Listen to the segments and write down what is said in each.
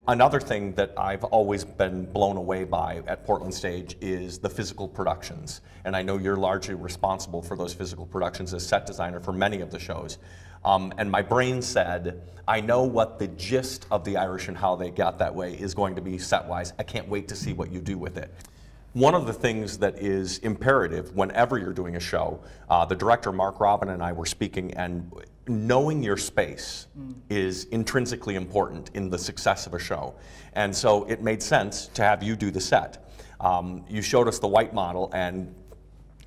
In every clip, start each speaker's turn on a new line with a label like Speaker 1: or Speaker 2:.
Speaker 1: Another thing that I've always been blown away by at Portland Stage is the physical productions. And I know you're largely responsible for those physical productions as set designer for many of the shows. And my brain said, I know what the gist of The Irish and how they got that way is going to be set-wise. I can't wait to see what you do with it. One of the things that is imperative whenever you're doing a show, the director Mark Robin and I were speaking, and knowing your space is intrinsically important in the success of a show. And so it made sense to have you do the set. You showed us the white model and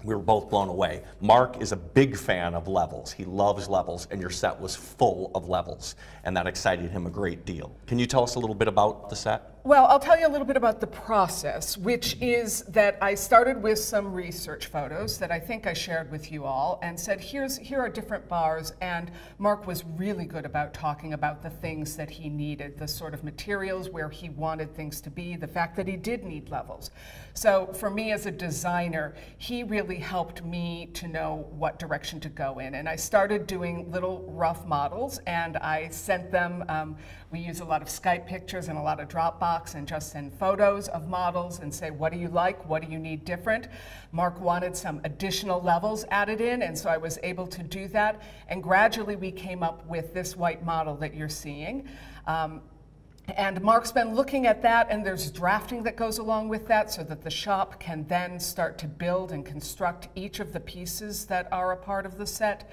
Speaker 1: we were both blown away. Mark is a big fan of levels. He loves levels, and your set was full of levels, and that excited him a great deal. Can you tell us a little bit about the set?
Speaker 2: Well, I'll tell you a little bit about the process, which is that I started with some research photos that I think I shared with you all and said, here are different bars, and Mark was really good about talking about the things that he needed, the sort of materials where he wanted things to be, the fact that he did need levels. So for me as a designer, he really helped me to know what direction to go in. And I started doing little rough models, and I sent them, we use a lot of Skype pictures and a lot of Dropbox, and just send photos of models and say, what do you like? What do you need different? Mark wanted some additional levels added in, and so I was able to do that. And gradually we came up with this white model that you're seeing. And Mark's been looking at that, and there's drafting that goes along with that so that the shop can then start to build and construct each of the pieces that are a part of the set.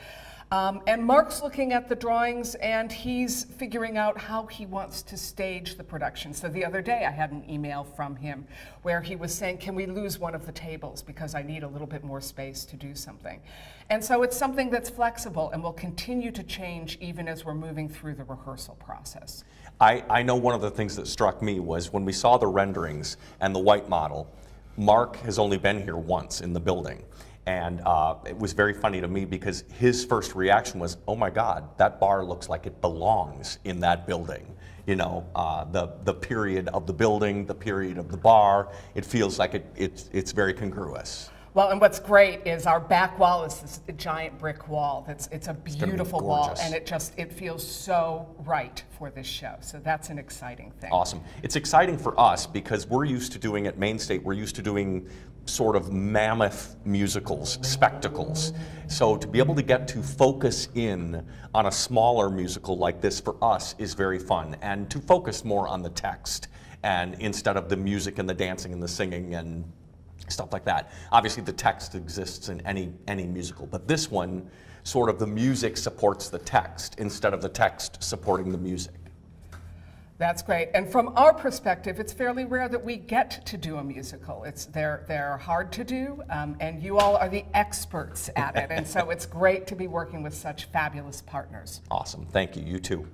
Speaker 2: And Mark's looking at the drawings, and he's figuring out how he wants to stage the production. So the other day I had an email from him where he was saying, can we lose one of the tables because I need a little bit more space to do something. And so it's something that's flexible and will continue to change even as we're moving through the rehearsal process.
Speaker 1: I know one of the things that struck me was when we saw the renderings and the white model, Mark has only been here once in the building. And it was very funny to me because his first reaction was, oh my God, that bar looks like it belongs in that building. You know, the period of the building, the period of the bar, it feels like it's very congruous.
Speaker 2: Well, and what's great is our back wall is this giant brick wall. It's a beautiful wall, and it feels so right for this show. So that's an exciting thing.
Speaker 1: Awesome. It's exciting for us because we're used to doing at Maine State, we're used to doing sort of mammoth musicals, spectacles. So to be able to get to focus in on a smaller musical like this for us is very fun, and to focus more on the text and instead of the music and the dancing and the singing and stuff like that. Obviously the text exists in any musical, but this one, sort of the music supports the text instead of the text supporting the music.
Speaker 2: That's great. And from our perspective, it's fairly rare that we get to do a musical. They're hard to do, and you all are the experts at it. And so it's great to be working with such fabulous partners.
Speaker 1: Awesome. Thank you. You too.